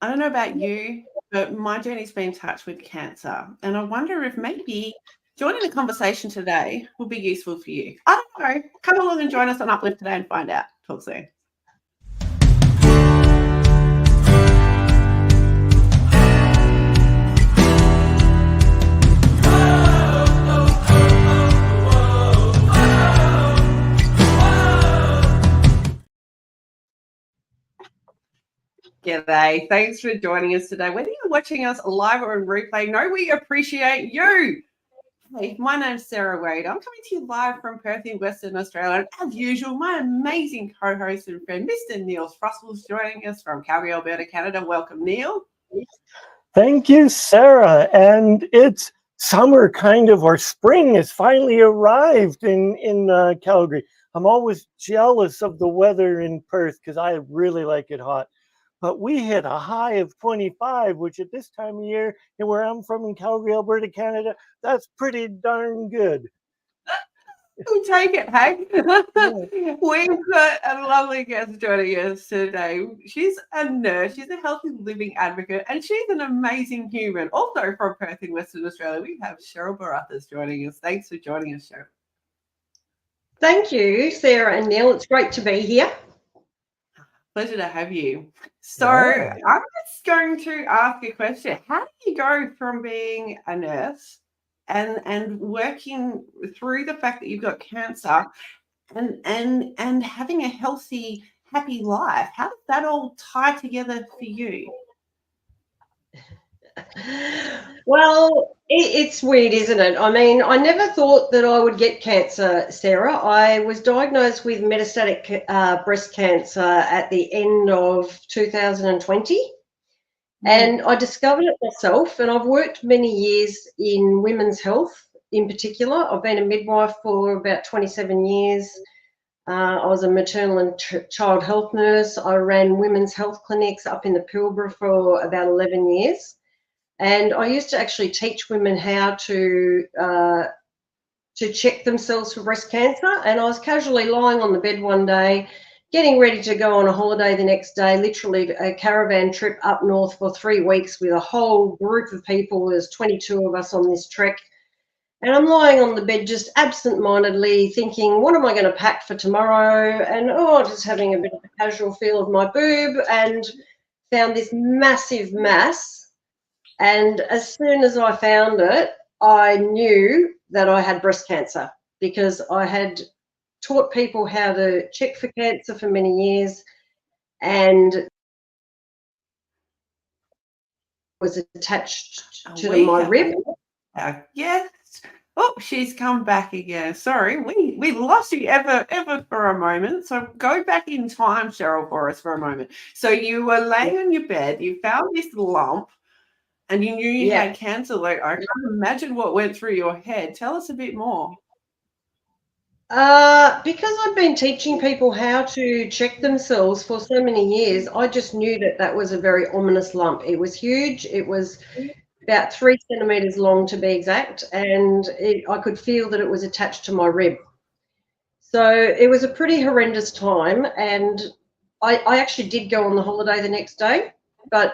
I don't know about you, but my journey's been touched with cancer. And I wonder if maybe joining the conversation today will be useful for you. I don't know. Come along and join us on Uplift today and find out. Talk soon. G'day. Thanks for joining us today. Whether you're watching us live or in replay, know we appreciate you. Hey, my name's Sarah Wade. I'm coming to you live from Perth in Western Australia. And as usual, my amazing co-host and friend, Mr. Neil Thrussell, is joining us from Calgary, Alberta, Canada. Welcome, Neil. Thank you, Sarah. And it's summer kind of, or spring has finally arrived in Calgary. I'm always jealous of the weather in Perth because I really like it hot. But we hit a high of 25, which at this time of year, and where I'm from in Calgary, Alberta, Canada, that's pretty darn good. We'll take it, hey? We've got a lovely guest joining us today. She's a nurse, she's a healthy living advocate, and she's an amazing human. Also from Perth in Western Australia, we have Sheryl Botheras joining us. Thanks for joining us, Sheryl. Thank you, Sarah and Neil. It's great to be here. Pleasure to have you. So I'm just going to ask a question. How do you go from being a nurse and working through the fact that you've got cancer and having a healthy, happy life? How does that all tie together for you? Well, it's weird, isn't it? I mean, I never thought that I would get cancer, Sarah. I was diagnosed with metastatic breast cancer at the end of 2020. And I discovered it myself, and I've worked many years in women's health in particular. I've been a midwife for about 27 years. I was a maternal and child health nurse. I ran women's health clinics up in the Pilbara for about 11 years. And I used to actually teach women how to check themselves for breast cancer. And I was casually lying on the bed one day, getting ready to go on a holiday the next day, literally a caravan trip up north for 3 weeks with a whole group of people. There's 22 of us on this trek. And I'm lying on the bed just absent-mindedly thinking, what am I going to pack for tomorrow? And, just having a bit of a casual feel of my boob, and found this massive mass. And as soon as I found it, I knew that I had breast cancer because I had taught people how to check for cancer for many years and was attached to my rib. Yes. Oh, she's come back again. Sorry, we lost you ever for a moment. So go back in time, Sheryl, for us for a moment. So you were laying on your bed, you found this lump, and you knew you had cancer. Like, I can't imagine what went through your head. Tell us a bit more. Because I've been teaching people how to check themselves for so many years, I just knew that that was a very ominous lump. It was huge. It was about 3 centimeters long to be exact, and I could feel that it was attached to my rib. So it was a pretty horrendous time, and I actually did go on the holiday the next day, but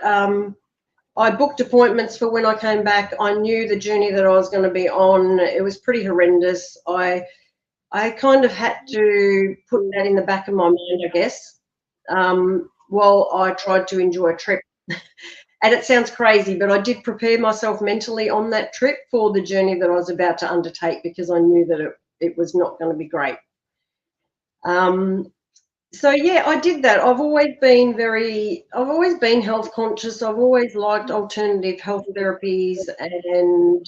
I booked appointments for when I came back. I knew the journey that I was going to be on. It was pretty horrendous. I kind of had to put that in the back of my mind, I guess, while I tried to enjoy a trip. And it sounds crazy, but I did prepare myself mentally on that trip for the journey that I was about to undertake because I knew that it was not going to be great. So yeah, I did that. I've always been health conscious. I've always liked alternative health therapies and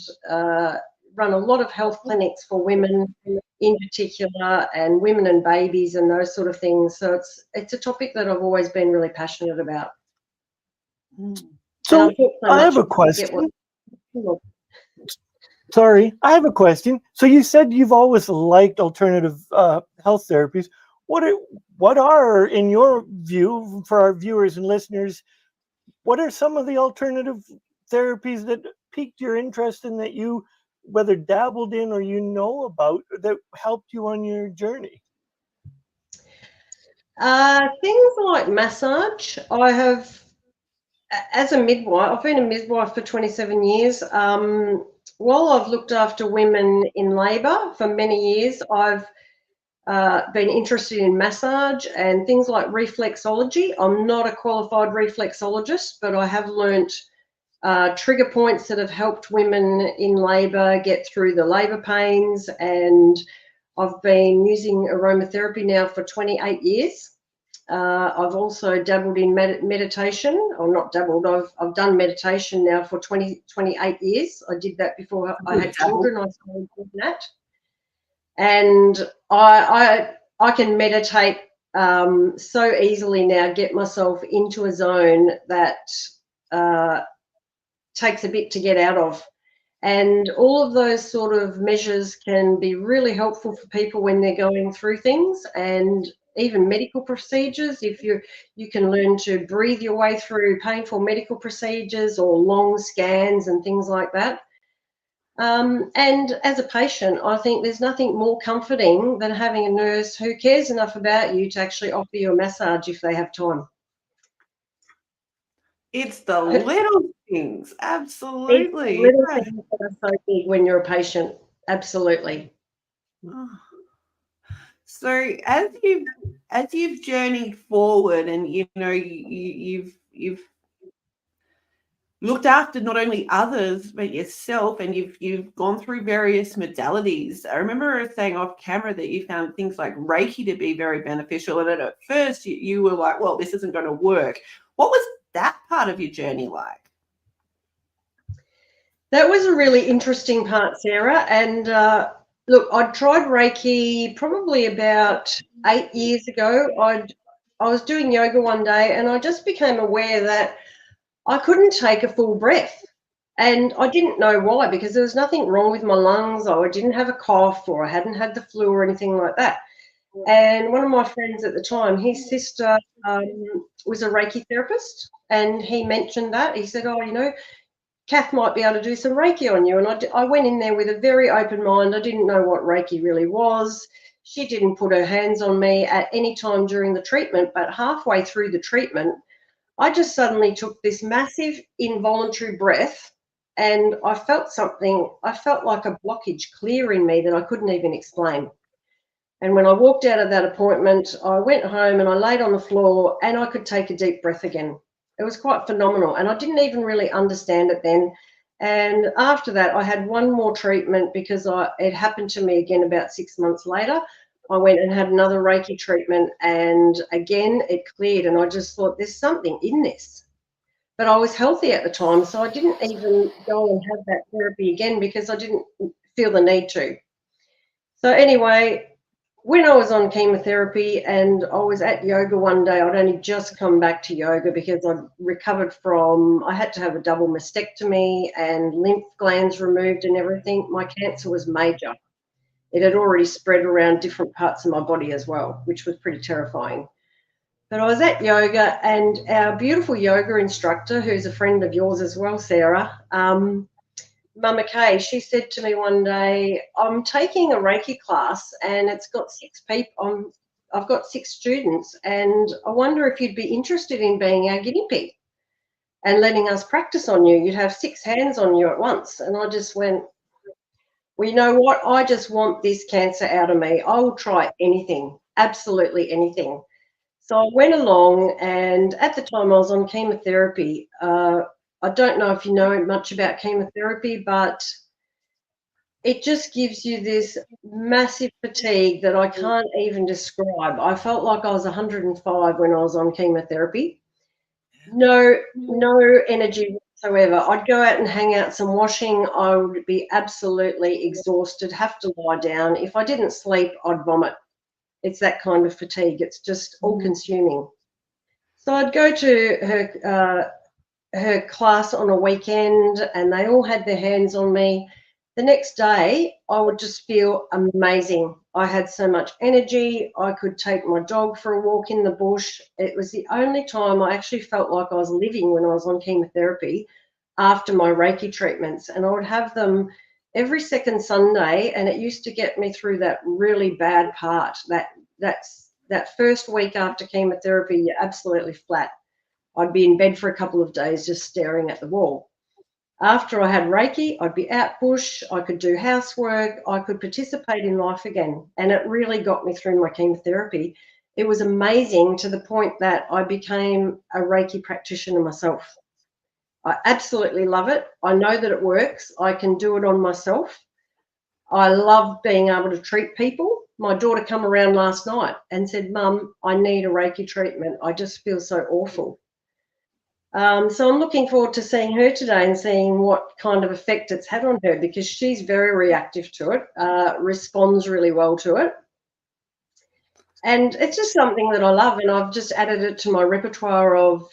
run a lot of health clinics for women in particular, and women and babies and those sort of things. So it's a topic that I've always been really passionate about. So I have a question. Sorry, I have a question. So you said you've always liked alternative health therapies. What are, in your view, for our viewers and listeners, what are some of the alternative therapies that piqued your interest and that you whether dabbled in or you know about that helped you on your journey? Things like massage. I have as a midwife, I've been a midwife for 27 years. While I've looked after women in labour for many years, I've been interested in massage and things like reflexology. I'm not a qualified reflexologist, but I have learnt trigger points that have helped women in labour get through the labour pains, and I've been using aromatherapy now for 28 years. I've also dabbled in meditation, or not dabbled, I've done meditation now for 28 years. I did that before I had children. I started doing that. And I can meditate so easily now, get myself into a zone that takes a bit to get out of. And all of those sort of measures can be really helpful for people when they're going through things, and even medical procedures. If you can learn to breathe your way through painful medical procedures or long scans and things like that. And as a patient, I think there's nothing more comforting than having a nurse who cares enough about you to actually offer you a massage if they have time. It's the little things, absolutely. It's the little things that are so big when you're a patient, absolutely. So as you've journeyed forward, and you've looked after not only others but yourself, and you've gone through various modalities. I remember saying off camera that you found things like reiki to be very beneficial, and at first you were like, well, this isn't going to work. What was that part of your journey like? That was a really interesting part, Sarah. And look, I tried reiki probably about 8 years ago. I was doing yoga one day, and I just became aware that I couldn't take a full breath. And I didn't know why, because there was nothing wrong with my lungs, or I didn't have a cough, or I hadn't had the flu or anything like that. And one of my friends at the time, his sister was a Reiki therapist, and he mentioned that. He said, oh, Kath might be able to do some Reiki on you. And I went in there with a very open mind. I didn't know what Reiki really was. She didn't put her hands on me at any time during the treatment, but halfway through the treatment, I just suddenly took this massive involuntary breath, and I felt something. I felt like a blockage clear in me that I couldn't even explain. And when I walked out of that appointment, I went home and I laid on the floor, and I could take a deep breath again. It was quite phenomenal, and I didn't even really understand it then. And after that, I had one more treatment, because it happened to me again about 6 months later. I went and had another Reiki treatment, and again, it cleared, and I just thought, there's something in this. But I was healthy at the time, so I didn't even go and have that therapy again, because I didn't feel the need to. So anyway, when I was on chemotherapy and I was at yoga one day, I'd only just come back to yoga because I'd recovered I had to have a double mastectomy and lymph glands removed and everything. My cancer was major. It had already spread around different parts of my body as well, which was pretty terrifying. But I was at yoga, and our beautiful yoga instructor, who's a friend of yours as well, Sarah, Mama Kay, she said to me one day, I'm taking a Reiki class, and it's got 6 people. I've got 6 students, and I wonder if you'd be interested in being our guinea pig and letting us practice on you. You'd have 6 hands on you at once. And I just went, well, you know what? I just want this cancer out of me. I will try anything, absolutely anything. So I went along, and at the time I was on chemotherapy. I don't know if you know much about chemotherapy, but it just gives you this massive fatigue that I can't even describe. I felt like I was 105 when I was on chemotherapy. No energy whatsoever. I'd go out and hang out some washing. I would be absolutely exhausted, have to lie down. If I didn't sleep, I'd vomit. It's that kind of fatigue. It's just all-consuming. So I'd go to her class on a weekend, and they all had their hands on me. The next day, I would just feel amazing. I had so much energy. I could take my dog for a walk in the bush. It was the only time I actually felt like I was living when I was on chemotherapy after my Reiki treatments. And I would have them every second Sunday, and it used to get me through that really bad part. That first week after chemotherapy, you're absolutely flat. I'd be in bed for a couple of days just staring at the wall. After I had Reiki, I'd be out bush, I could do housework, I could participate in life again. And it really got me through my chemotherapy. It was amazing to the point that I became a Reiki practitioner myself. I absolutely love it. I know that it works. I can do it on myself. I love being able to treat people. My daughter came around last night and said, "Mum, I need a Reiki treatment. I just feel so awful." So I'm looking forward to seeing her today and seeing what kind of effect it's had on her, because she's very reactive to it, responds really well to it. And it's just something that I love, and I've just added it to my repertoire of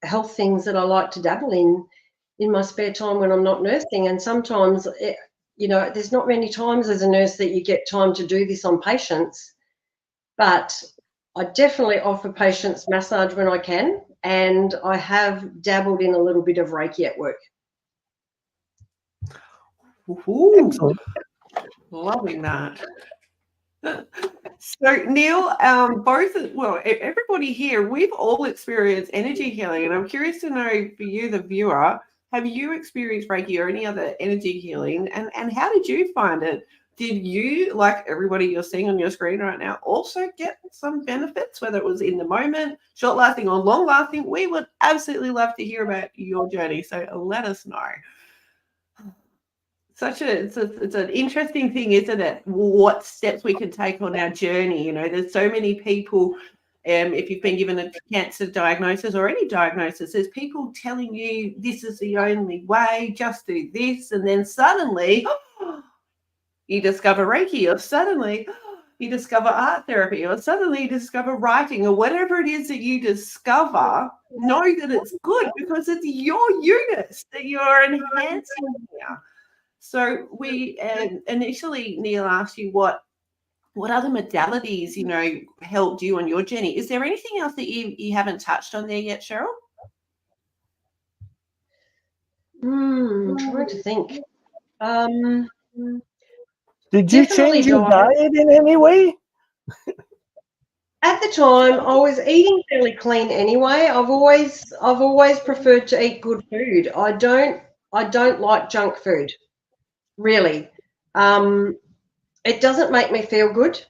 health things that I like to dabble in my spare time when I'm not nursing. And sometimes, there's not many times as a nurse that you get time to do this on patients, but I definitely offer patients massage when I can, and I have dabbled in a little bit of Reiki at work. Ooh, loving that. So Neil, everybody here, we've all experienced energy healing, and I'm curious to know, for you, the viewer, have you experienced Reiki or any other energy healing, and how did you find it? Did you, like everybody you're seeing on your screen right now, also get some benefits, whether it was in the moment, short lasting or long lasting? We would absolutely love to hear about your journey, so let us know. It's an interesting thing, isn't it? What steps we can take on our journey. There's so many people. If you've been given a cancer diagnosis or any diagnosis, there's people telling you this is the only way, just do this, and then suddenly you discover Reiki, or suddenly you discover art therapy, or suddenly you discover writing, or whatever it is that you discover. Know that it's good, because it's your Eunice that you're enhancing here. So we initially, Neil, asked you what other modalities, helped you on your journey. Is there anything else that you haven't touched on there yet, Sheryl? I'm trying to think. Did you change your diet in any way? At the time, I was eating fairly clean anyway. I've always preferred to eat good food. I don't like junk food, really. It doesn't make me feel good.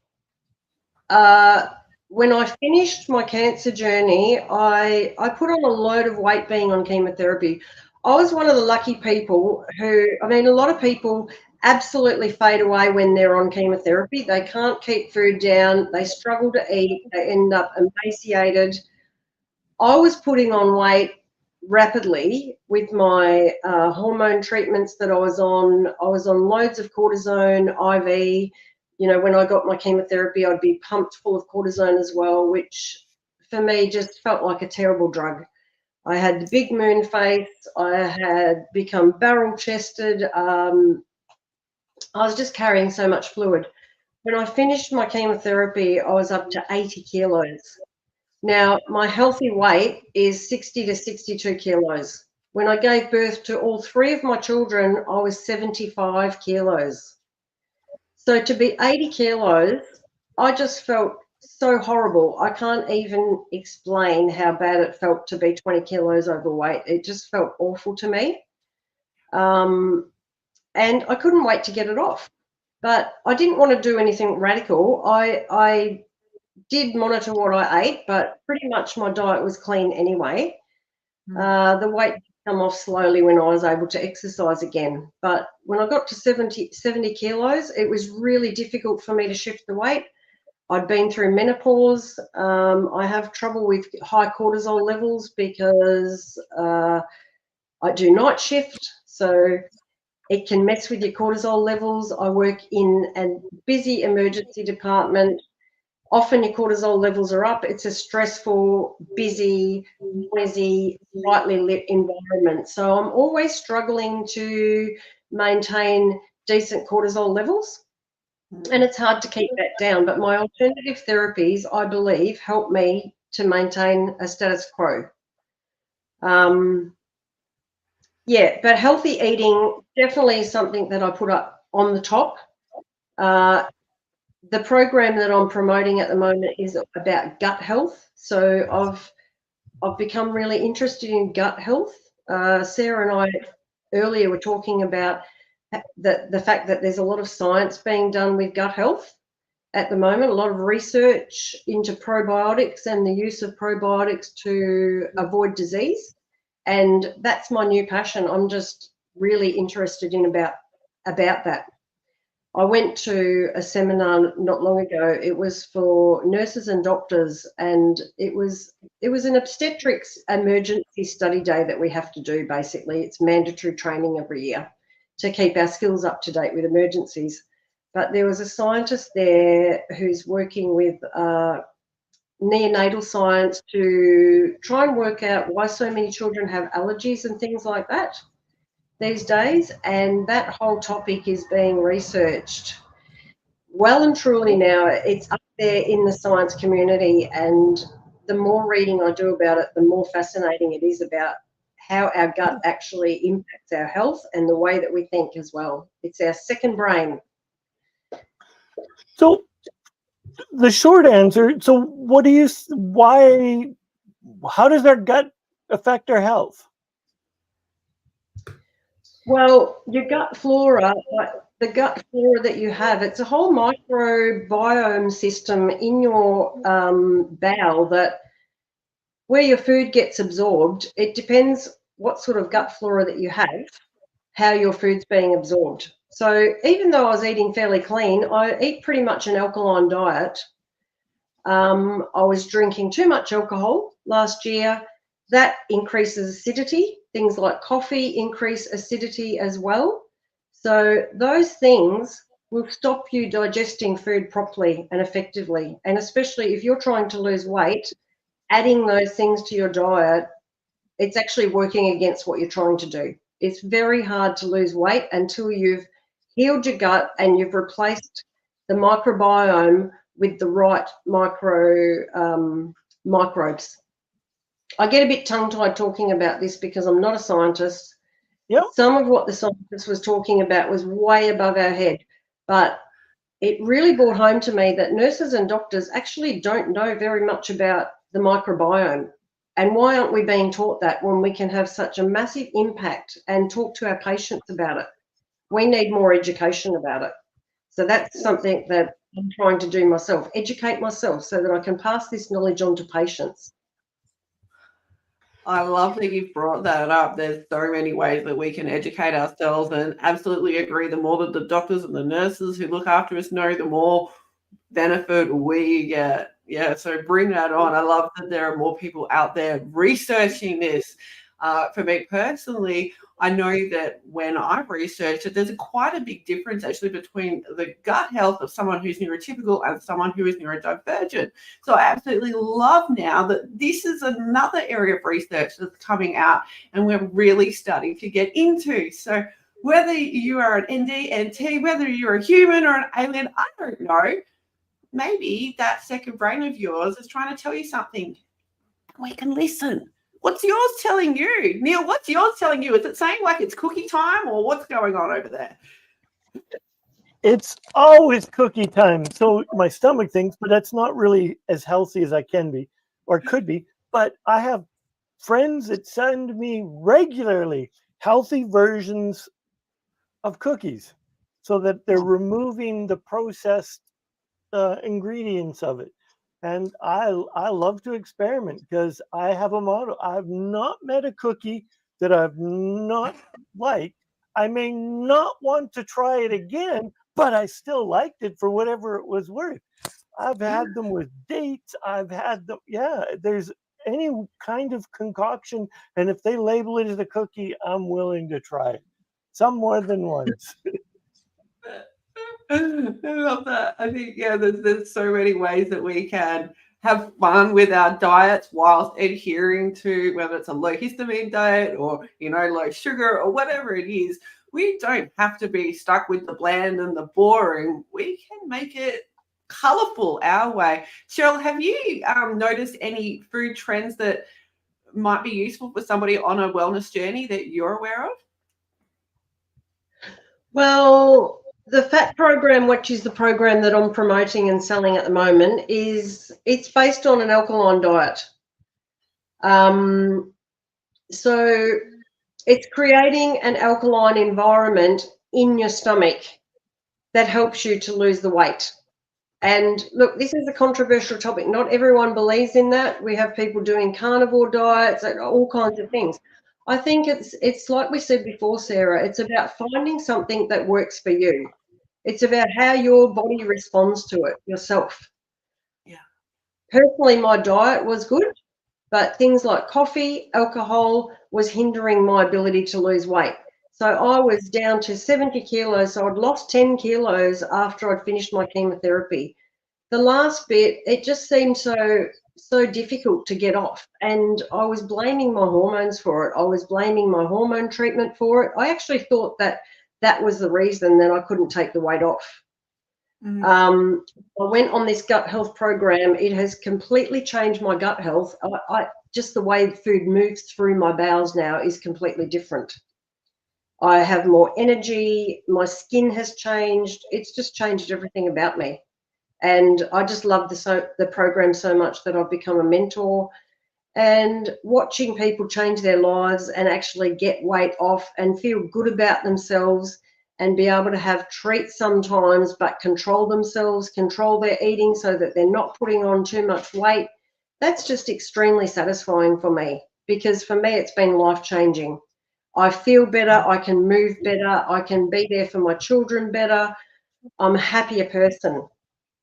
When I finished my cancer journey, I put on a load of weight being on chemotherapy. I was one of the lucky people a lot of people absolutely fade away when they're on chemotherapy. They can't keep food down. They struggle to eat. They end up emaciated. I was putting on weight rapidly with my hormone treatments that I was on. I was on loads of cortisone, IV. When I got my chemotherapy, I'd be pumped full of cortisone as well, which for me just felt like a terrible drug. I had the big moon face. I had become barrel chested. I was just carrying so much fluid. When I finished my chemotherapy, I was up to 80 kilos. Now, my healthy weight is 60 to 62 kilos. When I gave birth to all three of my children, I was 75 kilos. So to be 80 kilos, I just felt so horrible. I can't even explain how bad it felt to be 20 kilos overweight. It just felt awful to me. And I couldn't wait to get it off. But I didn't want to do anything radical. I did monitor what I ate, but pretty much my diet was clean anyway. The weight did come off slowly when I was able to exercise again. But when I got to 70 kilos, it was really difficult for me to shift the weight. I'd been through menopause. I have trouble with high cortisol levels because I do night shift. So it can mess with your cortisol levels. I work in a busy emergency department. Often your cortisol levels are up. It's a stressful, busy, noisy, brightly lit environment. So I'm always struggling to maintain decent cortisol levels. And it's hard to keep that down. But my alternative therapies, I believe, help me to maintain a status quo. Yeah, but healthy eating definitely is something that I put up on the top. The program that I'm promoting at the moment is about gut health. So I've I've become really interested in gut health. Sarah and I earlier were talking about the fact that there's a lot of science being done with gut health at the moment, a lot of research into probiotics and the use of probiotics to avoid disease. And that's my new passion. I'm just really interested in about that. I went to a seminar not long ago. It was for nurses and doctors, and it was an obstetrics emergency study day that we have to do. Basically, it's mandatory training every year to keep our skills up to date with emergencies. But there was a scientist there who's working with neonatal science to try and work out why so many children have allergies and things like that these days. And that whole topic is being researched well and truly now. It's up there in the science community, and the more reading I do about it, the more fascinating it is about how our gut actually impacts our health and the way that we think as well. It's our second brain. So the short answer, so how does our gut affect our health? Well, your gut flora, like the gut flora that you have, it's a whole microbiome system in your bowel that where your food gets absorbed, it depends what sort of gut flora that you have, how your food's being absorbed. So even though I was eating fairly clean, I eat pretty much an alkaline diet. I was drinking too much alcohol last year. That increases acidity. Things like coffee increase acidity as well. So those things will stop you digesting food properly and effectively. And especially if you're trying to lose weight, adding those things to your diet, it's actually working against what you're trying to do. It's very hard to lose weight until you've healed your gut and you've replaced the microbiome with the right microbes. I get a bit tongue-tied talking about this because I'm not a scientist. Yep. Some of what the scientist was talking about was way above our head, but it really brought home to me that nurses and doctors actually don't know very much about the microbiome. And why aren't we being taught that when we can have such a massive impact and talk to our patients about it? We need more education about it. So that's something that I'm trying to do myself, educate myself so that I can pass this knowledge on to patients. I love that you've brought that up. There's so many ways that we can educate ourselves, and absolutely agree. The more that the doctors and the nurses who look after us know, the more benefit we get. Yeah, so bring that on. I love that there are more people out there researching this. For me personally, I know that when I researched it, there's quite a big difference actually between the gut health of someone who's neurotypical and someone who is neurodivergent. So I absolutely love now that this is another area of research that's coming out and we're really starting to get into. So whether you are an ND, NT, whether you're a human or an alien, I don't know. Maybe that second brain of yours is trying to tell you something. We can listen. What's yours telling you? Neil, what's yours telling you? Is it saying like it's cookie time or what's going on over there? It's always cookie time. So my stomach thinks, but that's not really as healthy as I can be or could be. But I have friends that send me regularly healthy versions of cookies so that they're removing the processed ingredients of it. And I love to experiment because I have a motto. I've not met a cookie that I've not liked. I may not want to try it again, but I still liked it for whatever it was worth. I've had them with dates. I've had them, there's any kind of concoction. And if they label it as a cookie, I'm willing to try it. Some more than once. I love that. I think, there's so many ways that we can have fun with our diets whilst adhering to whether it's a low histamine diet or, low sugar or whatever it is. We don't have to be stuck with the bland and the boring. We can make it colourful our way. Sheryl, have you noticed any food trends that might be useful for somebody on a wellness journey that you're aware of? Well, the FAT program, which is the program that I'm promoting and selling at the moment, it's based on an alkaline diet. So it's creating an alkaline environment in your stomach that helps you to lose the weight. And look, this is a controversial topic. Not everyone believes in that. We have people doing carnivore diets and all kinds of things. I think it's like we said before, Sarah, it's about finding something that works for you. It's about how your body responds to it yourself. Yeah. Personally, my diet was good, but things like coffee, alcohol was hindering my ability to lose weight. So I was down to 70 kilos. So I'd lost 10 kilos after I'd finished my chemotherapy. The last bit, it just seemed so difficult to get off. And I was blaming my hormones for it. I was blaming my hormone treatment for it. I actually thought that that was the reason that I couldn't take the weight off. I went on this gut health program. It has completely changed my gut health. Just the way food moves through my bowels now is completely different. I have more energy. My skin has changed. It's just changed everything about me. And I just love the program so much that I've become a mentor. And watching people change their lives and actually get weight off and feel good about themselves and be able to have treats sometimes, but control themselves, control their eating so that they're not putting on too much weight. That's just extremely satisfying for me, because for me, it's been life-changing. I feel better. I can move better. I can be there for my children better. I'm a happier person.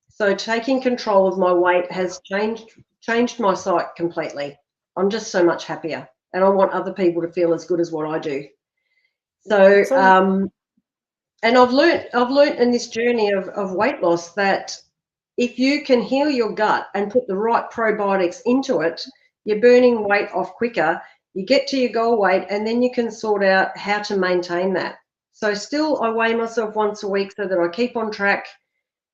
So taking control of my weight has changed my psyche completely. I'm just so much happier, and I want other people to feel as good as what I do. So, and I've learnt in this journey of weight loss that if you can heal your gut and put the right probiotics into it, you're burning weight off quicker. You get to your goal weight, and then you can sort out how to maintain that. So still, I weigh myself once a week so that I keep on track.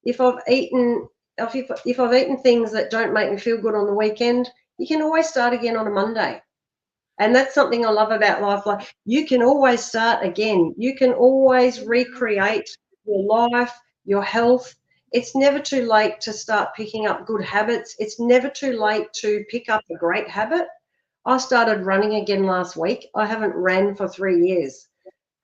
If I've eaten things that don't make me feel good on the weekend, you can always start again on a Monday. And that's something I love about life. Like, you can always start again. You can always recreate your life, your health. It's never too late to start picking up good habits. It's never too late to pick up a great habit. I started running again last week. I haven't ran for 3 years,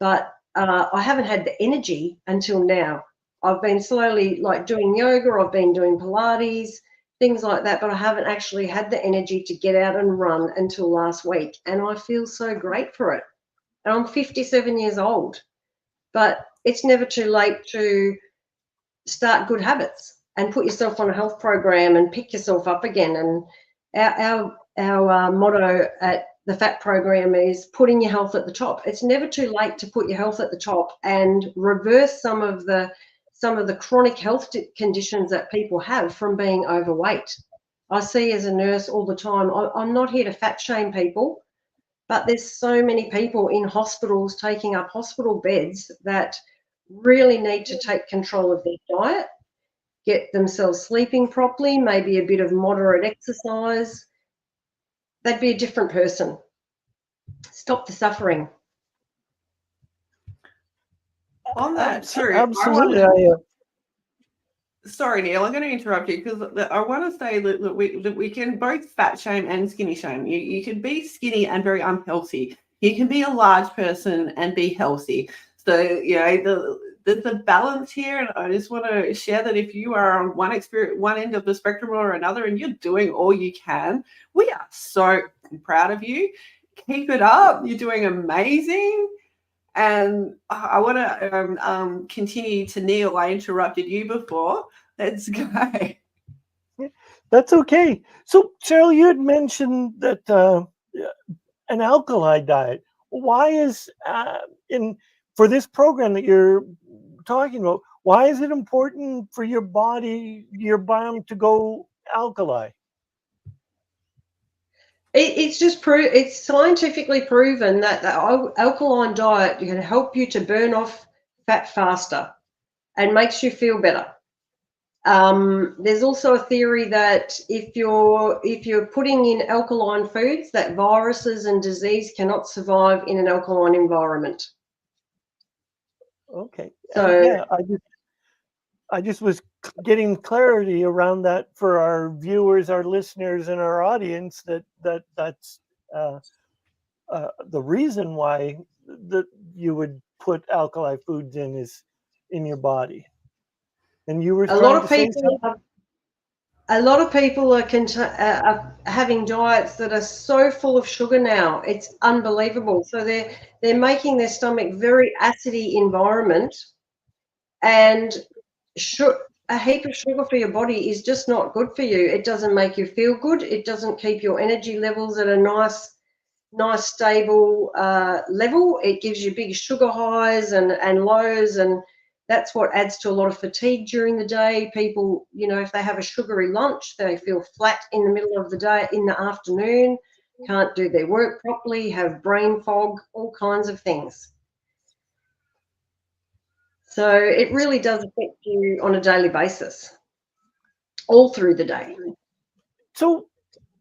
but I haven't had the energy until now. I've been slowly doing yoga, I've been doing Pilates, things like that, but I haven't actually had the energy to get out and run until last week. And I feel so great for it. And I'm 57 years old, but it's never too late to start good habits and put yourself on a health program and pick yourself up again. And our motto at the FAT program is putting your health at the top. It's never too late to put your health at the top and reverse some of the chronic health conditions that people have from being overweight. I see as a nurse all the time, I'm not here to fat shame people, but there's so many people in hospitals taking up hospital beds that really need to take control of their diet, get themselves sleeping properly, maybe a bit of moderate exercise. They'd be a different person. Stop the suffering. On that, too, absolutely. Sorry, Neil, I'm going to interrupt you because I want to say that we can both fat shame and skinny shame. You can be skinny and very unhealthy. You can be a large person and be healthy. So, there's a balance here, and I just want to share that if you are on one end of the spectrum or another and you're doing all you can, we are so proud of you. Keep it up. You're doing amazing. And I want to continue to Neil. I interrupted you before. Let's go. That's okay. So, Sheryl, you had mentioned that an alkali diet. Why is for this program that you're talking about, why is it important for your body, your biome, to go alkali? It's scientifically proven that the alkaline diet can help you to burn off fat faster and makes you feel better. There's also a theory that if you're putting in alkaline foods, that viruses and disease cannot survive in an alkaline environment. Okay. So I just was getting clarity around that for our viewers, our listeners, and our audience, that's the reason why you would put alkali foods in your body. And you were A lot of people are having diets that are so full of sugar now. It's unbelievable. So they're making their stomach very acidy environment, and a heap of sugar for your body is just not good for you. It doesn't make you feel good. It doesn't keep your energy levels at a nice stable level. It gives you big sugar highs and lows, and that's what adds to a lot of fatigue during the day. People, if they have a sugary lunch, they feel flat in the middle of the day, in the afternoon, can't do their work properly, have brain fog, all kinds of things. So it really does affect you on a daily basis, all through the day. So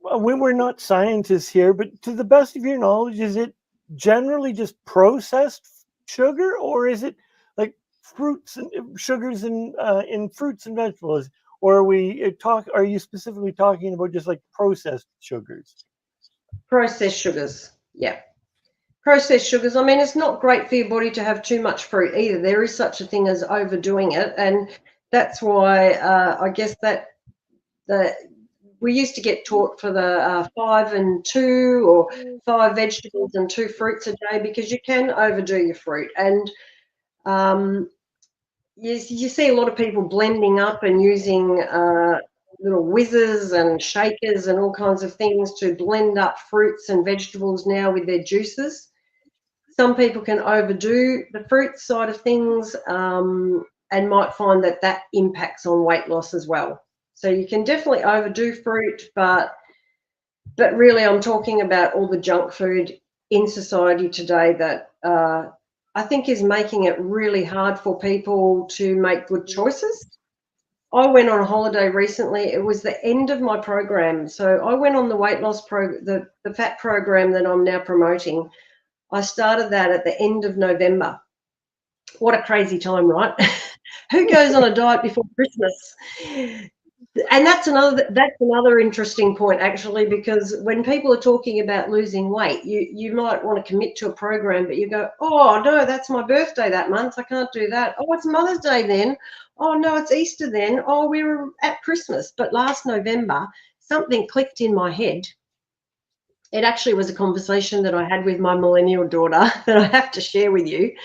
we're not scientists here, but to the best of your knowledge, is it generally just processed sugar, or is it like fruits and sugars in fruits and vegetables? Or are you specifically talking about just like processed sugars? Processed sugars, yeah. Processed sugars. I mean, it's not great for your body to have too much fruit either. There is such a thing as overdoing it, and that's why I guess that we used to get taught for the 5 and 2, or 5 vegetables and 2 fruits a day, because you can overdo your fruit. And you see a lot of people blending up and using little whizzes and shakers and all kinds of things to blend up fruits and vegetables now with their juices. Some people can overdo the fruit side of things and might find that impacts on weight loss as well. So you can definitely overdo fruit, but really I'm talking about all the junk food in society today that I think is making it really hard for people to make good choices. I went on a holiday recently. It was the end of my program. So I went on the weight loss the fat program that I'm now promoting. I started that at the end of November. What a crazy time, right? Who goes on a diet before Christmas? And that's another interesting point, actually, because when people are talking about losing weight, you might want to commit to a program, but you go, oh, no, that's my birthday that month. I can't do that. Oh, it's Mother's Day then. Oh, no, it's Easter then. Oh, we were at Christmas. But last November, something clicked in my head. It actually was a conversation that I had with my millennial daughter that I have to share with you.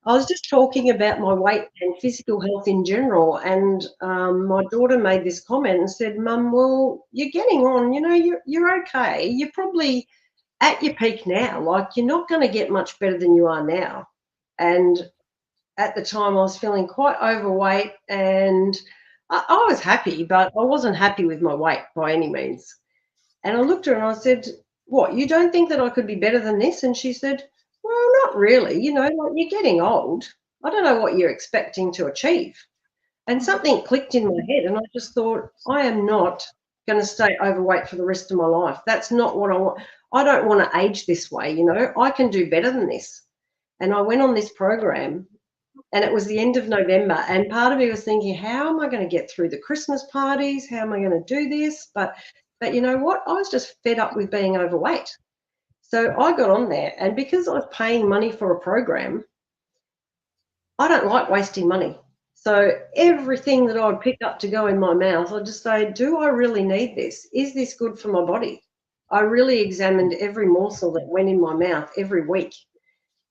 I was just talking about my weight and physical health in general, and my daughter made this comment and said, Mum, well, you're getting on, you're okay. You're probably at your peak now. Like, you're not going to get much better than you are now. And at the time I was feeling quite overweight, and I was happy, but I wasn't happy with my weight by any means. And I looked at her and I said, what, you don't think that I could be better than this? And she said, well, not really. Like, you're getting old. I don't know what you're expecting to achieve. And something clicked in my head, and I just thought, I am not going to stay overweight for the rest of my life. That's not what I want. I don't want to age this way, I can do better than this. And I went on this program, and it was the end of November, and part of me was thinking, how am I going to get through the Christmas parties? How am I going to do this? But you know what? I was just fed up with being overweight. So I got on there, and because I was paying money for a program, I don't like wasting money. So everything that I would pick up to go in my mouth, I'd just say, do I really need this? Is this good for my body? I really examined every morsel that went in my mouth every week.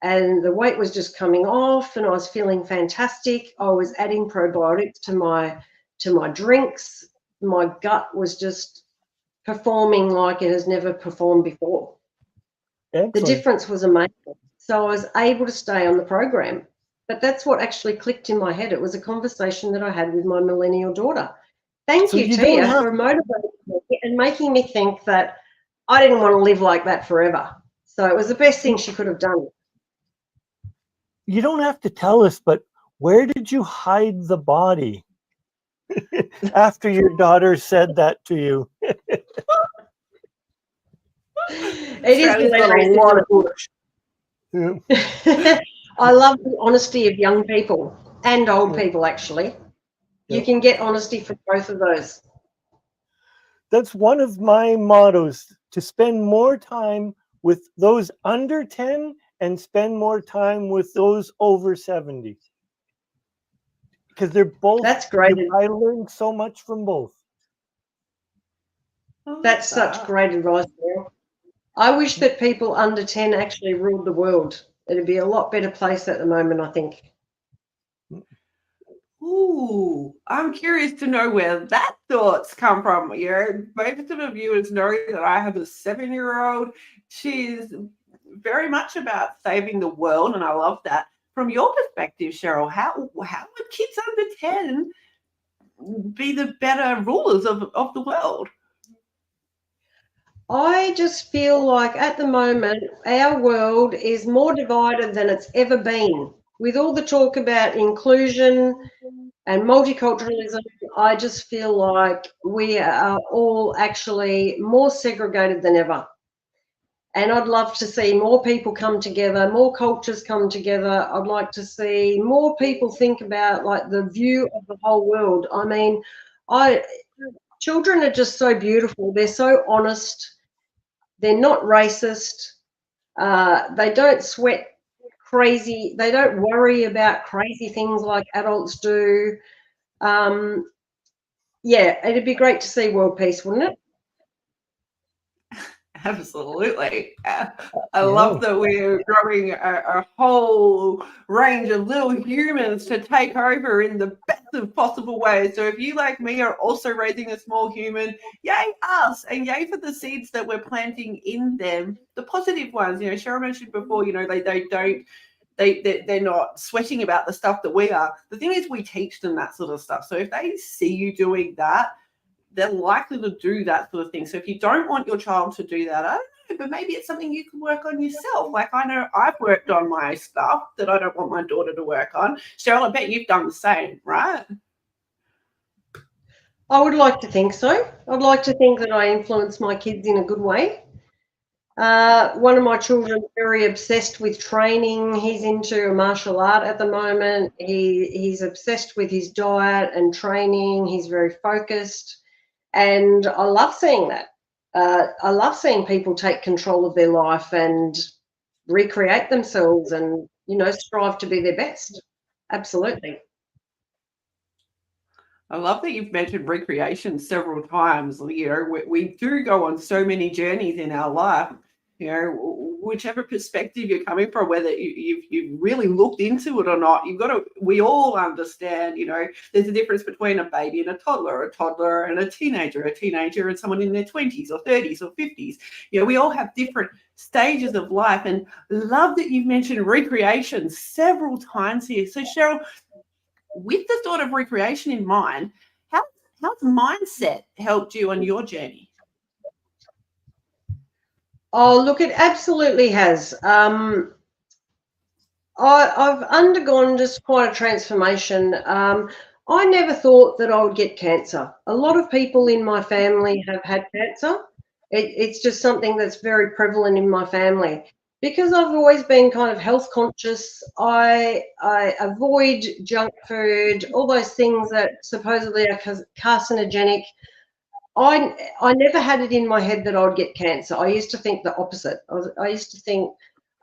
And the weight was just coming off, and I was feeling fantastic. I was adding probiotics to my drinks. My gut was just performing like it has never performed before. Excellent. The difference was amazing. So I was able to stay on the program. But that's what actually clicked in my head. It was a conversation that I had with my millennial daughter. Thank you, Tia, for motivating me and making me think that I didn't want to live like that forever. So it was the best thing she could have done. You don't have to tell us, but where did you hide the body after your daughter said that to you? It is a lot of bush. Yeah. I love the honesty of young people and old people, actually. You can get honesty from both of those. That's one of my mottos, to spend more time with those under 10 and spend more time with those over 70. Because they're both, That's great. I learned so much from both. That's such great advice, Neil. I wish that people under 10 actually ruled the world. It'd be a lot better place at the moment, I think. Ooh, I'm curious to know where that thoughts come from. Most of the viewers know that I have a 7-year-old. She's very much about saving the world, and I love that. From your perspective, Sheryl, how would kids under 10 be the better rulers of the world? I just feel like at the moment our world is more divided than it's ever been. With all the talk about inclusion and multiculturalism, I just feel like we are all actually more segregated than ever. And I'd love to see more people come together, more cultures come together. I'd like to see more people think about like the view of the whole world. I mean, children are just so beautiful. They're so honest. They're not racist. They don't sweat crazy. They don't worry about crazy things like adults do. Yeah, it'd be great to see world peace, wouldn't it? Absolutely. I love that we're growing a whole range of little humans to take over in the best of possible ways. So if you, like me, are also raising a small human, yay us, and yay for the seeds that we're planting in them, the positive ones. Sheryl mentioned before, they're not sweating about the stuff that we are. The thing is, we teach them that sort of stuff. So if they see you doing that, they're likely to do that sort of thing. So if you don't want your child to do that, I don't know, but maybe it's something you can work on yourself. Like, I know I've worked on my stuff that I don't want my daughter to work on. Sheryl, I bet you've done the same, right? I would like to think so. I'd like to think that I influence my kids in a good way. One of my children is very obsessed with training. He's into martial art at the moment. He's obsessed with his diet and training. He's very focused. And I love seeing that. I love seeing people take control of their life and recreate themselves and, strive to be their best. Absolutely. I love that you've mentioned recreation several times. We do go on so many journeys in our life. Whichever perspective you're coming from, whether you've really looked into it or not, we all understand, there's a difference between a baby and a toddler and a teenager and someone in their 20s or 30s or 50s. We all have different stages of life, and love that you've mentioned recreation several times here. So Sheryl, with the thought of recreation in mind, how's mindset helped you on your journey? Oh, look, it absolutely has. I've undergone just quite a transformation. I never thought that I would get cancer. A lot of people in my family have had cancer. It's just something that's very prevalent in my family. Because I've always been kind of health conscious, I avoid junk food, all those things that supposedly are carcinogenic. I never had it in my head that I would get cancer. I used to think the opposite. I used to think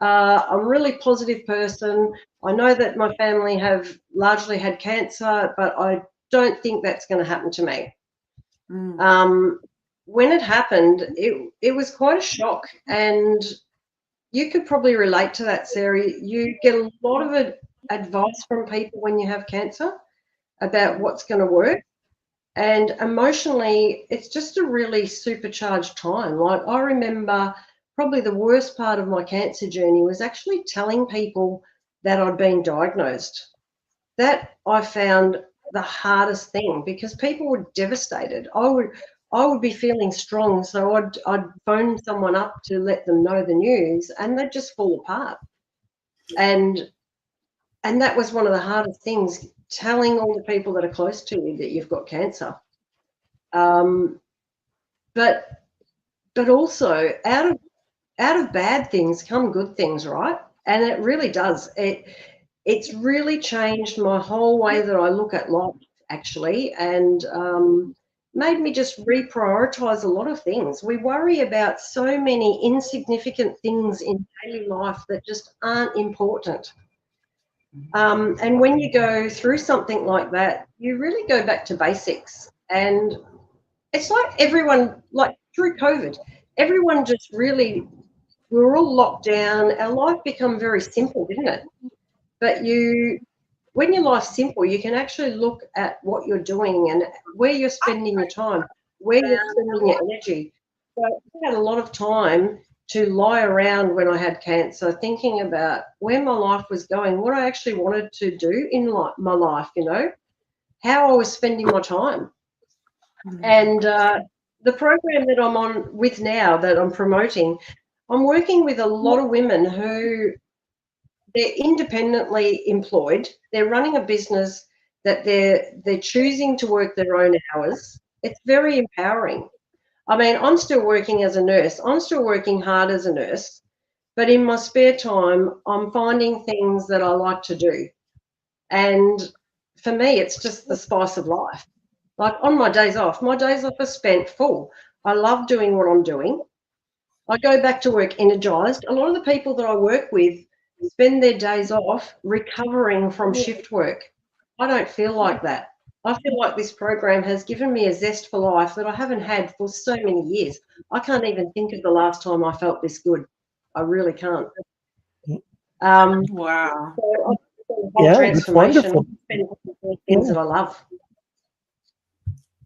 I'm a really positive person. I know that my family have largely had cancer, but I don't think that's going to happen to me. When it happened, it was quite a shock, and you could probably relate to that, Sarah. You get a lot of advice from people when you have cancer about what's going to work. And emotionally, it's just a really supercharged time. Like, I remember probably the worst part of my cancer journey was actually telling people that I'd been diagnosed. That I found the hardest thing, because people were devastated. I would be feeling strong, so I'd phone someone up to let them know the news, and they'd just fall apart. And that was one of the hardest things, telling all the people that are close to you that you've got cancer. But also out of bad things come good things, right? And it really does. It's really changed my whole way that I look at life. actually, and made me just reprioritize a lot of things. We worry about so many insignificant things in daily life that just aren't important. And when you go through something like that, you really go back to basics. And it's like everyone, like through COVID, everyone just really, we were all locked down. Our life became very simple, didn't it? But when your life's simple, you can actually look at what you're doing and where you're spending your time, where you're spending your energy. So I had a lot of time to lie around when I had cancer, thinking about where my life was going, what I actually wanted to do in my life, how I was spending my time. And the program that I'm on with now, that I'm promoting, I'm working with a lot of women who they're independently employed. They're running a business that they're choosing to work their own hours. It's very empowering. I mean, I'm still working as a nurse. I'm still working hard as a nurse, but in my spare time, I'm finding things that I like to do. And for me, it's just the spice of life. Like on my days off are spent full. I love doing what I'm doing. I go back to work energized. A lot of the people that I work with spend their days off recovering from shift work. I don't feel like that. I feel like this program has given me a zest for life that I haven't had for so many years. I can't even think of the last time I felt this good. I really can't. Wow. So Yeah, it's wonderful. Things that I love.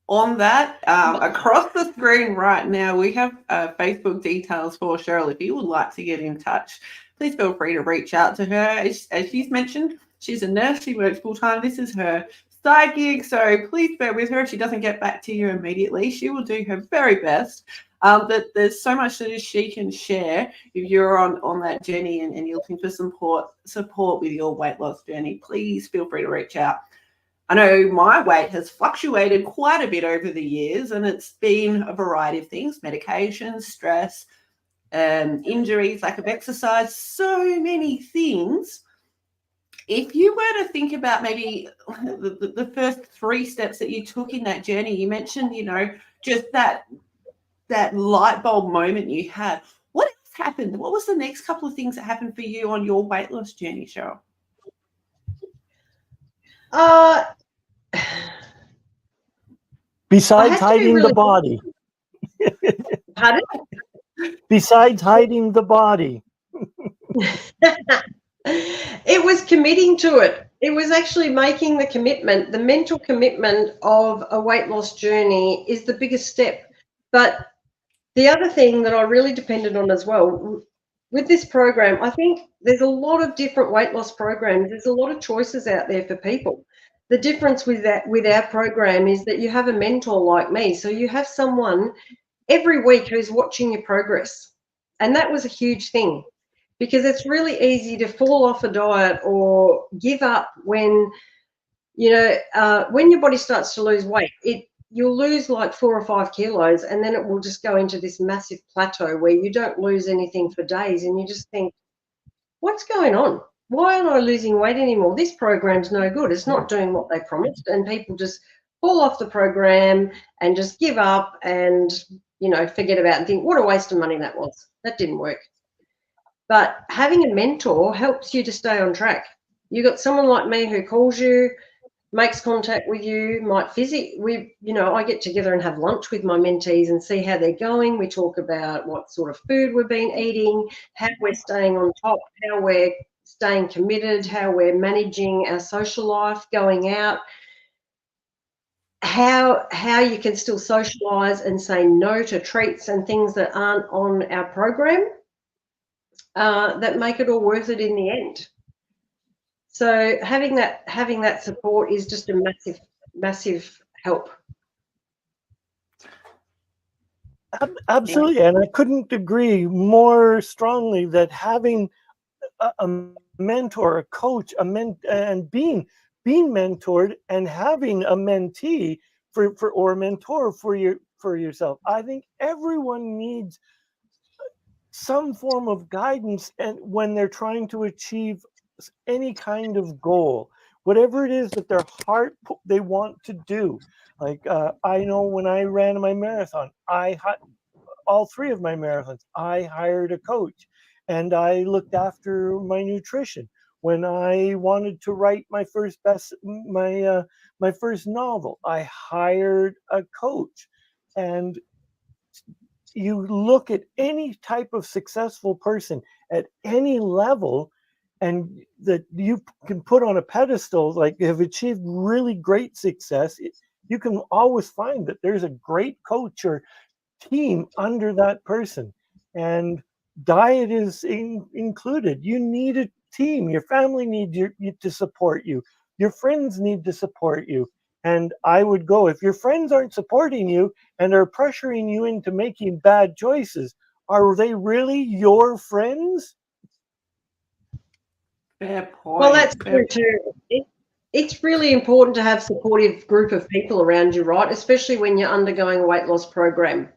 On that, across the screen right now, we have Facebook details for Sheryl. If you would like to get in touch, please feel free to reach out to her. As she's mentioned, she's a nurse. She works full-time. This is her side gig, so please bear with her. If she doesn't get back to you immediately, she will do her very best. But there's so much that she can share if you're on that journey and you're looking for support with your weight loss journey. Please feel free to reach out. I know my weight has fluctuated quite a bit over the years, and it's been a variety of things: medications, stress, injuries, lack of exercise, so many things. If you were to think about maybe the first 3 steps that you took in that journey, you mentioned, just that light bulb moment you had. What else happened? What was the next couple of things that happened for you on your weight loss journey, Sheryl? Besides hiding the body. Pardon? Besides hiding the body. It was committing to it. It was actually making the commitment. The mental commitment of a weight loss journey is the biggest step. But the other thing that I really depended on as well, with this program, I think there's a lot of different weight loss programs. There's a lot of choices out there for people. The difference with our program is that you have a mentor like me. So you have someone every week who's watching your progress. And that was a huge thing, because it's really easy to fall off a diet or give up when, when your body starts to lose weight. You'll lose like 4 or 5 kilos, and then it will just go into this massive plateau where you don't lose anything for days, and you just think, what's going on? Why aren't I losing weight anymore? This program's no good. It's not doing what they promised, and people just fall off the program and just give up and, forget about it and think, what a waste of money that was. That didn't work. But having a mentor helps you to stay on track. You got someone like me who calls you, makes contact with you, I get together and have lunch with my mentees and see how they're going. We talk about what sort of food we've been eating, how we're staying on top, how we're staying committed, how we're managing our social life, going out, how you can still socialise and say no to treats and things that aren't on our program, that make it all worth it in the end. So having that support is just a massive, massive help. Absolutely, and I couldn't agree more strongly that having a mentor, a coach, and being mentored and having a mentee or a mentor for yourself. I think everyone needs some form of guidance, and when they're trying to achieve any kind of goal, whatever it is that their heart they want to do. Like I know when I ran my marathon, all 3 of my marathons, I hired a coach, and I looked after my nutrition. When I wanted to write my first my first novel, I hired a coach. And you look at any type of successful person at any level, and that you can put on a pedestal, like have achieved really great success, you can always find that there's a great coach or team under that person. And diet is included. You need a team. Your family needs you to support you. Your friends need to support you. And I would go, if your friends aren't supporting you and are pressuring you into making bad choices, are they really your friends? Fair point. Well, that's true too. It's really important to have a supportive group of people around you, right? Especially when you're undergoing a weight loss program.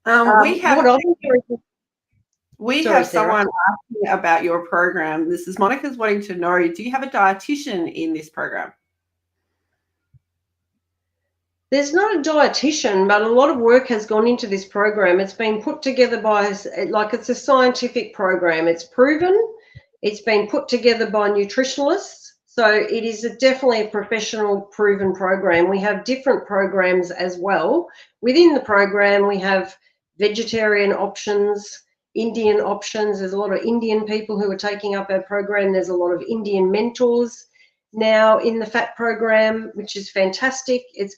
We have Sorry, someone asking about your program. This is Monica's wanting to know, do you have a dietitian in this program? There's not a dietitian, but a lot of work has gone into this program. It's been put together by, like, it's a scientific program. It's proven. It's been put together by nutritionalists. So it is definitely a professional, proven program. We have different programs as well. Within the program, we have vegetarian options, Indian options. There's a lot of Indian people who are taking up our program. There's a lot of Indian mentors now in the FAT program, which is fantastic. It's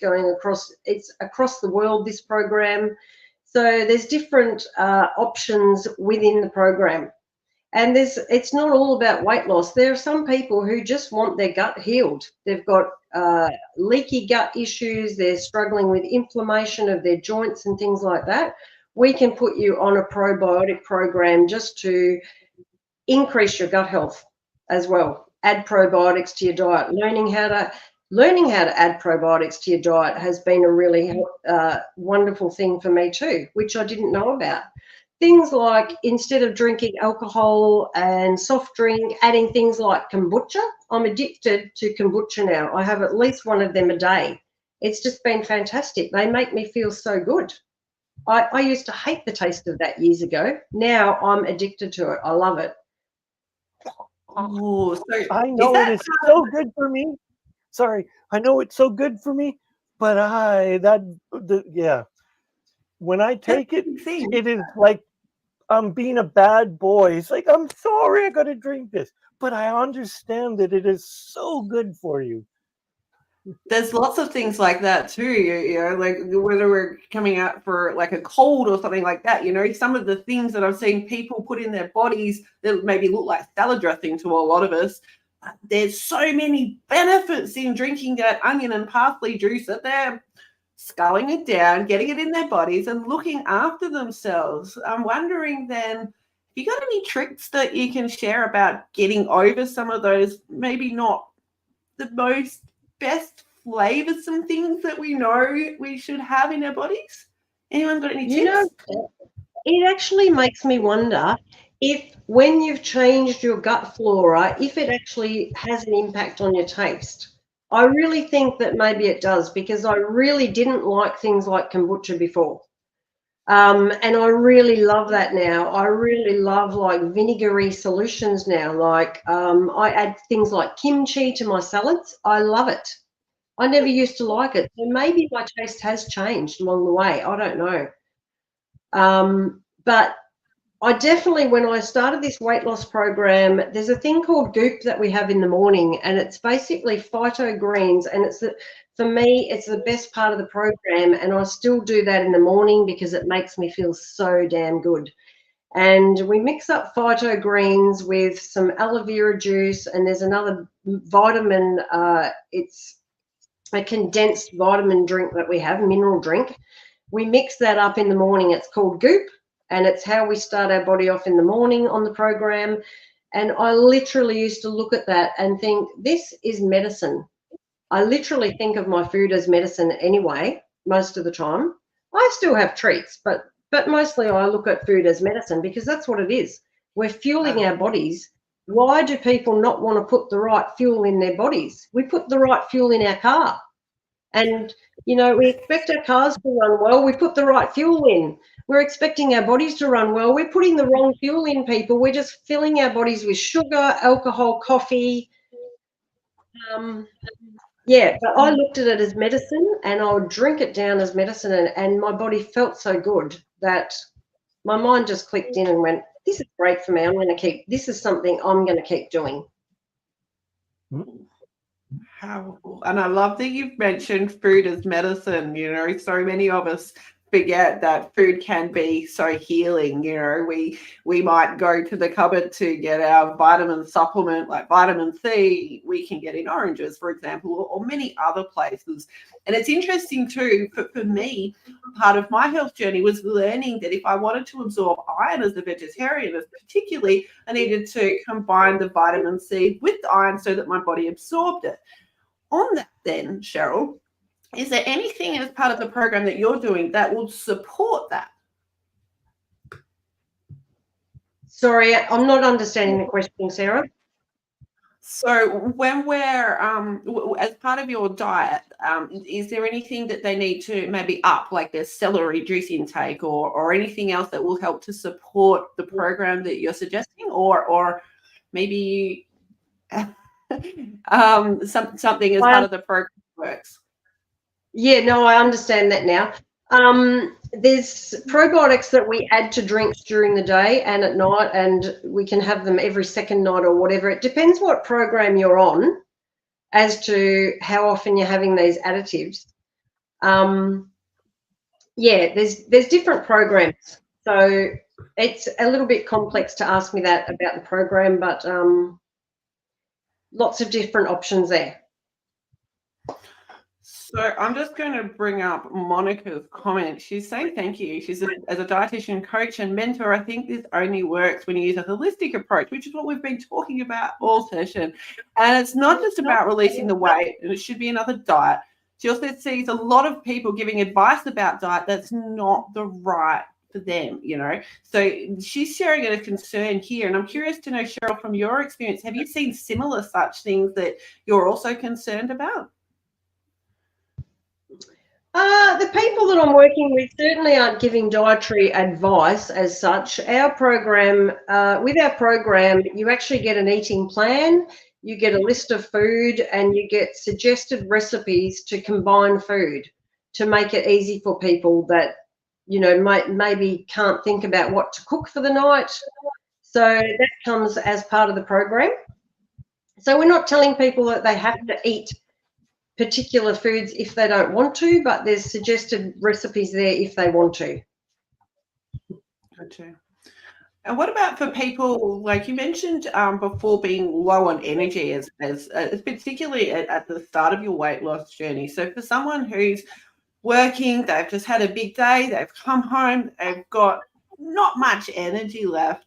across the world, this program. So there's different options within the program. And it's not all about weight loss. There are some people who just want their gut healed. They've got leaky gut issues. They're struggling with inflammation of their joints and things like that. We can put you on a probiotic program just to increase your gut health as well. Add probiotics to your diet. Learning how to add probiotics to your diet has been a really wonderful thing for me too, which I didn't know about. Things like, instead of drinking alcohol and soft drink, adding things like kombucha. I'm addicted to kombucha now. I have at least one of them a day. It's just been fantastic. They make me feel so good. I used to hate the taste of that years ago. Now I'm addicted to it. I love it. Oh, so I know it is so good for me. Sorry, I know it's so good for me, but when I take it, it is like I'm being a bad boy. It's like, I'm sorry, I got to drink this, but I understand that it is so good for you. There's lots of things like that too, you know, like whether we're coming out for like a cold or something like that, you know, some of the things that I've seen people put in their bodies that maybe look like salad dressing to a lot of us. There's so many benefits in drinking that onion and parsley juice that they're sculling it down, getting it in their bodies and looking after themselves. I'm wondering then, have you got any tricks that you can share about getting over some of those maybe not the most best flavoursome things that we know we should have in our bodies? Anyone got any tips? You know, it actually makes me wonder if, when you've changed your gut flora, if it actually has an impact on your taste. I really think that maybe it does, because I really didn't like things like kombucha before. And I really love that now. I really love like vinegary solutions now. Like I add things like kimchi to my salads. I love it. I never used to like it. So maybe my taste has changed along the way. I don't know. But I definitely, when I started this weight loss program, there's a thing called Goop that we have in the morning, and it's basically phyto greens, and for me, it's the best part of the program, and I still do that in the morning because it makes me feel so damn good. And we mix up phyto greens with some aloe vera juice, and there's another vitamin, it's a condensed vitamin drink that we have, mineral drink. We mix that up in the morning. It's called Goop. And it's how we start our body off in the morning on the program. And I literally used to look at that and think, this is medicine. I literally think of my food as medicine anyway, most of the time. I still have treats, but mostly I look at food as medicine, because that's what it is. We're fueling our bodies why do people not want to put the right fuel in their bodies? We put the right fuel in our car. And, you know, we expect our cars to run well. We put the right fuel in. We're expecting our bodies to run well. We're putting the wrong fuel in, people. We're just filling our bodies with sugar, alcohol, coffee. Yeah, but I looked at it as medicine, and I would drink it down as medicine, and my body felt so good that my mind just clicked in and went, this is great for me. This is something I'm going to keep doing. Powerful. And I love that you've mentioned food as medicine. You know, so many of us forget that food can be so healing. You know, we might go to the cupboard to get our vitamin supplement like vitamin C. We can get in oranges, for example, or many other places. And it's interesting too, for me, part of my health journey was learning that if I wanted to absorb iron as a vegetarian, particularly, I needed to combine the vitamin C with the iron so that my body absorbed it. On that then, Sheryl, is there anything as part of the program that you're doing that will support that? Sorry, I'm not understanding the question, Sarah. So when we're, as part of your diet, is there anything that they need to maybe up, like their celery juice intake or anything else that will help to support the program that you're suggesting, or maybe something as part of the program works? Yeah, no, I understand that now. There's probiotics that we add to drinks during the day and at night, and we can have them every second night or whatever. It depends what program you're on as to how often you're having these additives. Yeah, there's different programs. So it's a little bit complex to ask me that about the program, but lots of different options there. So I'm just going to bring up Monica's comment. She's saying thank you. She's as a dietitian coach and mentor, I think this only works when you use a holistic approach, which is what we've been talking about all session. And it's not just about releasing the weight, and it should be another diet. She also sees a lot of people giving advice about diet that's not the right for them, you know. So she's sharing a concern here. And I'm curious to know, Sheryl, from your experience, have you seen similar such things that you're also concerned about? The people that I'm working with certainly aren't giving dietary advice as such. Our program, with our program, you actually get an eating plan, you get a list of food, and you get suggested recipes to combine food to make it easy for people that, you know, maybe can't think about what to cook for the night. So that comes as part of the program. So we're not telling people that they have to eat particular foods if they don't want to, but there's suggested recipes there if they want to. Gotcha. And what about for people, like you mentioned before, being low on energy as particularly at the start of your weight loss journey? So for someone who's working, they've just had a big day, they've come home, they've got not much energy left,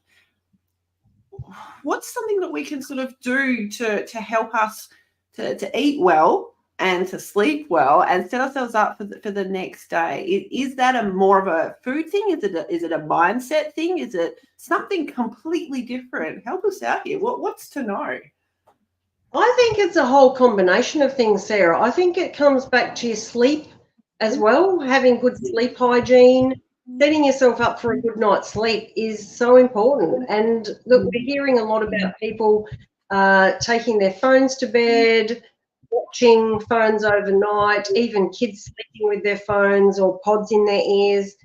what's something that we can sort of do to help us to eat well and to sleep well and set ourselves up for the next day? Is that a more of a food thing? Is it a mindset thing? Is it something completely different? Help us out here. What's to know? I think it's a whole combination of things, Sarah. I think it comes back to your sleep as well. Having good sleep hygiene, setting yourself up for a good night's sleep is so important. And look, we're hearing a lot about people taking their phones to bed, watching phones overnight, even kids sleeping with their phones or pods in their ears.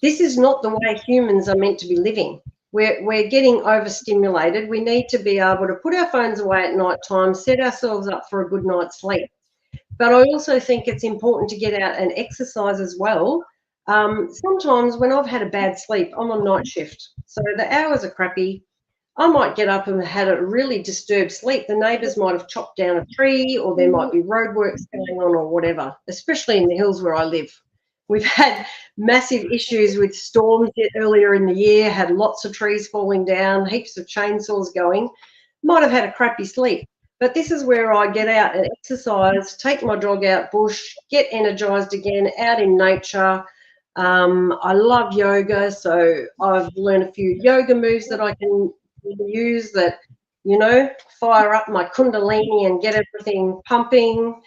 This is not the way humans are meant to be living. We're getting overstimulated. We need to be able to put our phones away at night time, set ourselves up for a good night's sleep. But I also think it's important to get out and exercise as well. Sometimes when I've had a bad sleep, I'm on night shift, so the hours are crappy. I might get up and had a really disturbed sleep. The neighbours might have chopped down a tree, or there might be roadworks going on or whatever, especially in the hills where I live. We've had massive issues with storms earlier in the year, had lots of trees falling down, heaps of chainsaws going. Might have had a crappy sleep. But this is where I get out and exercise, take my dog out bush, get energised again, out in nature. I love yoga, so I've learned a few yoga moves that I can use that, you know, fire up my kundalini and get everything pumping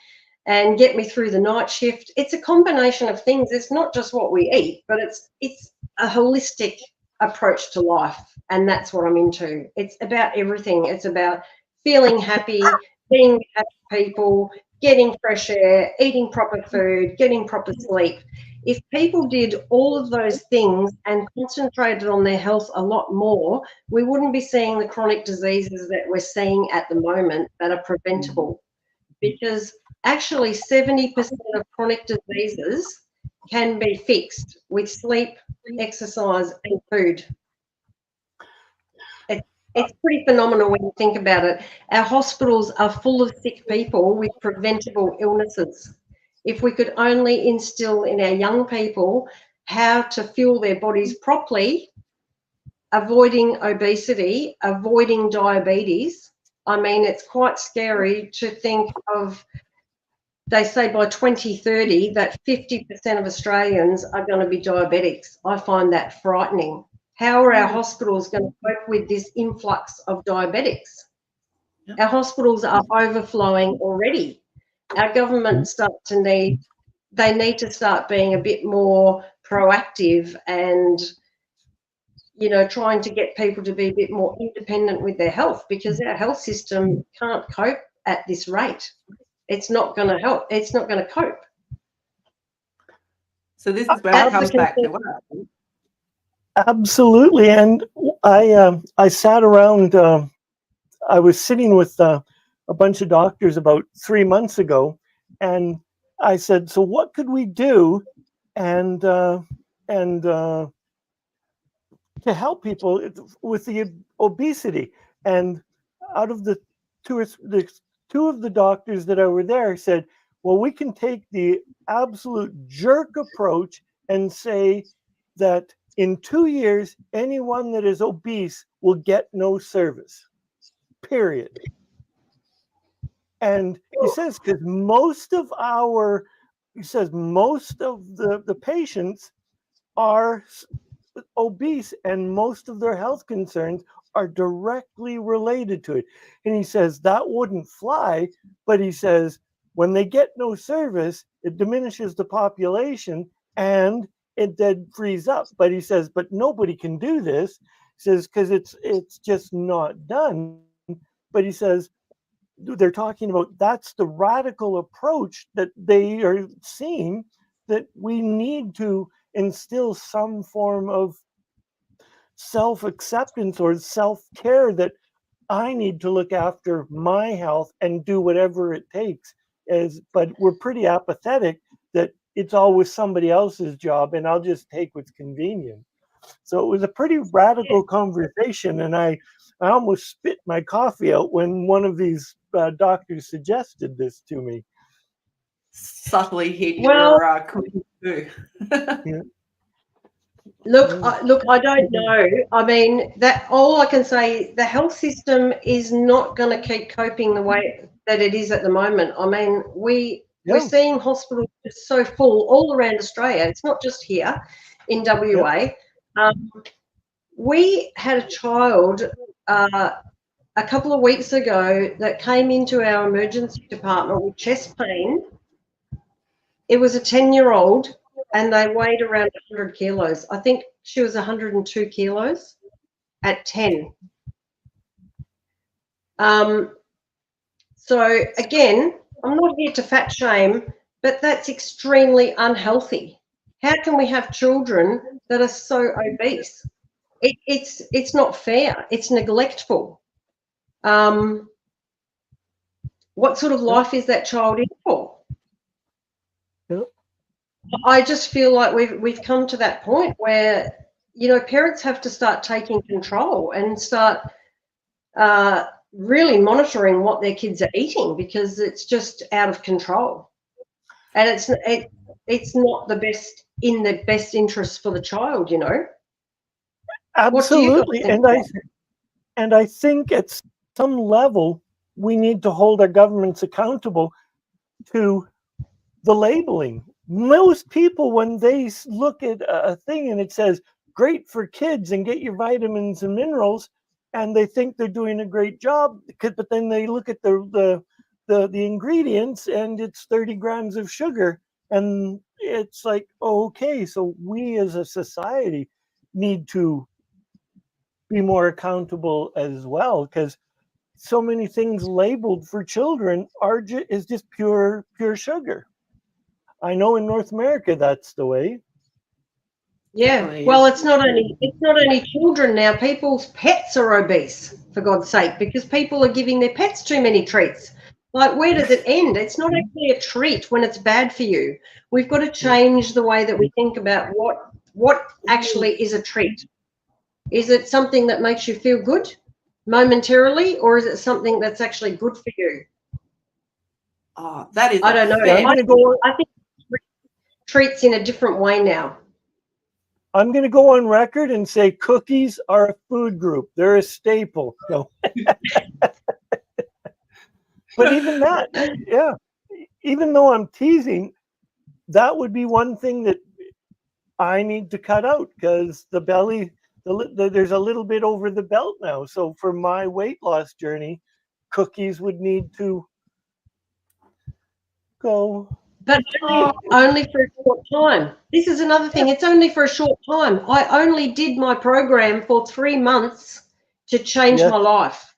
and get me through the night shift. It's a combination of things. It's not just what we eat, but it's a holistic approach to life, and that's what I'm into. It's about everything. It's about feeling happy, being with happy people, getting fresh air, eating proper food, getting proper sleep. If people did all of those things and concentrated on their health a lot more, we wouldn't be seeing the chronic diseases that we're seeing at the moment that are preventable. Because actually 70% of chronic diseases can be fixed with sleep, exercise and food. It's pretty phenomenal when you think about it. Our hospitals are full of sick people with preventable illnesses. If we could only instill in our young people how to fuel their bodies properly, avoiding obesity, avoiding diabetes. I mean, it's quite scary to think of, they say by 2030 that 50% of Australians are going to be diabetics. I find that frightening. How are our hospitals going to cope with this influx of diabetics? Yep. Our hospitals are overflowing already. Our government they need to start being a bit more proactive and, you know, trying to get people to be a bit more independent with their health, because our health system can't cope at this rate. It's not going to help. It's not going to cope. So this is where it comes back to work. Absolutely. And I sat around, I was sitting with a bunch of doctors about 3 months ago, and I said, so what could we do and to help people with the obesity? And out of the two of the doctors that were there said, well, we can take the absolute jerk approach and say that in 2 years, anyone that is obese will get no service, period. And he says, because most of the patients are obese and most of their health concerns are directly related to it. And he says that wouldn't fly, but he says when they get no service, it diminishes the population and it dead frees up. But he says, but nobody can do this. He says, because it's just not done. But he says, they're talking about that's the radical approach that they are seeing, that we need to instill some form of self-acceptance or self-care, that I need to look after my health and do whatever it takes. But we're pretty apathetic that it's always somebody else's job and I'll just take what's convenient. So it was a pretty radical conversation, and I almost spit my coffee out when one of these doctors suggested this to me. Subtly hit your too. Yeah. Look, I don't know. I mean, that all I can say, the health system is not going to keep coping the way that it is at the moment. I mean, we're seeing hospitals just so full all around Australia. It's not just here in WA. We had a child a couple of weeks ago that came into our emergency department with chest pain. It was a 10-year-old and they weighed around 100 kilos. I think she was 102 kilos at 10. So again, I'm not here to fat shame, but that's extremely unhealthy. How can we have children that are so obese? It's not fair. It's neglectful. What sort of life is that child in for? I just feel like we've come to that point where, you know, parents have to start taking control and start really monitoring what their kids are eating, because it's just out of control, and it's not the best in the best interest for the child, you know. Absolutely. And I think at some level we need to hold our governments accountable to the labeling. Most people, when they look at a thing and it says great for kids and get your vitamins and minerals, and they think they're doing a great job, but then they look at the ingredients and it's 30 grams of sugar, and it's like, okay, so we as a society need to be more accountable as well, because so many things labeled for children is just pure sugar. I know in North America that's the way. Yeah, well, it's not only children now. People's pets are obese, for God's sake, because people are giving their pets too many treats. Like, where does it end? It's not actually a treat when it's bad for you. We've got to change the way that we think about what actually is a treat. Is it something that makes you feel good momentarily, or is it something that's actually good for you? Oh, that is. I don't know. Yeah, I think treats in a different way now. I'm going to go on record and say cookies are a food group. They're a staple. No. But even that, yeah, even though I'm teasing, that would be one thing that I need to cut out, because the belly, there's a little bit over the belt now. So for my weight loss journey, cookies would need to go. But only for a short time. This is another thing. It's only for a short time. I only did my program for 3 months to change my life.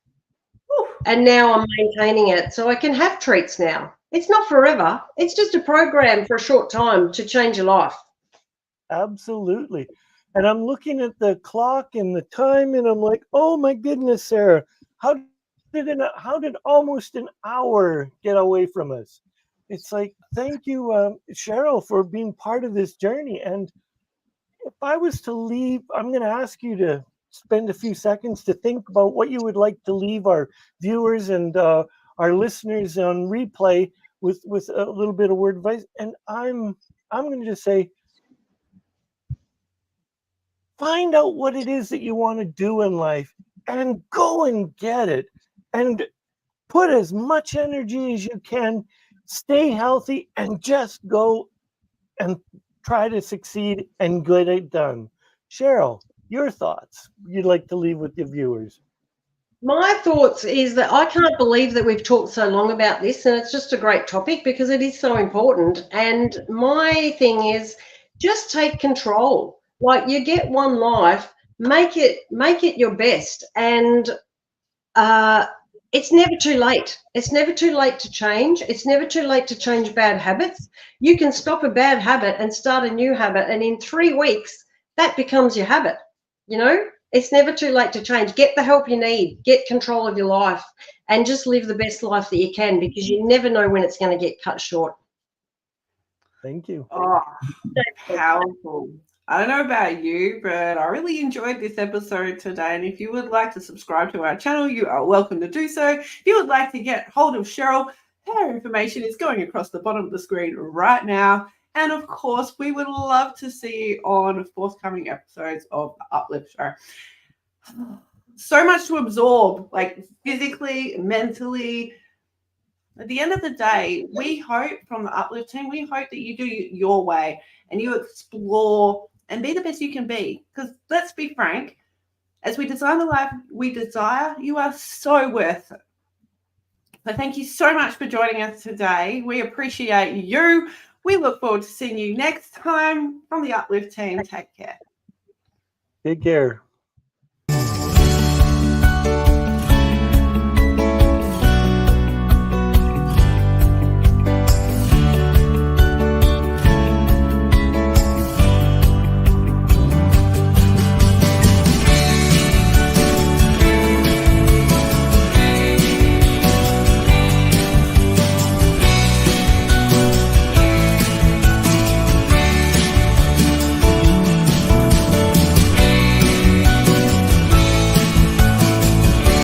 And now I'm maintaining it. So I can have treats now. It's not forever. It's just a program for a short time to change your life. Absolutely. And I'm looking at the clock and the time, and I'm like, oh my goodness, Sarah, how did almost an hour get away from us? It's like, thank you, Sheryl, for being part of this journey. And if I was to leave, I'm going to ask you to spend a few seconds to think about what you would like to leave our viewers and our listeners on replay with a little bit of word advice. And I'm going to just say, find out what it is that you want to do in life and go and get it, and put as much energy as you can. Stay healthy and just go and try to succeed and get it done. Sheryl, your thoughts you'd like to leave with your viewers? My thoughts is that I can't believe that we've talked so long about this, and it's just a great topic because it is so important. And my thing is, just take control. Like, you get one life, make it your best. And it's never too late. It's never too late to change. It's never too late to change bad habits. You can stop a bad habit and start a new habit, and in 3 weeks that becomes your habit. It's never too late to change. Get the help you need, get control of your life, and just live the best life that you can, because you never know when it's going to get cut short. Thank you. Oh, powerful. I don't know about you, but I really enjoyed this episode today. And if you would like to subscribe to our channel, you are welcome to do so. If you would like to get hold of Sheryl, her information is going across the bottom of the screen right now. And of course, we would love to see you on forthcoming episodes of the Uplift Show. So much to absorb, like physically, mentally. At the end of the day, we hope from the Uplift team, we hope that you do your way and you explore and be the best you can be. Because let's be frank, as we design the life we desire, you are so worth it. So thank you so much for joining us today. We appreciate you. We look forward to seeing you next time from the Uplift team. Take care. Take care.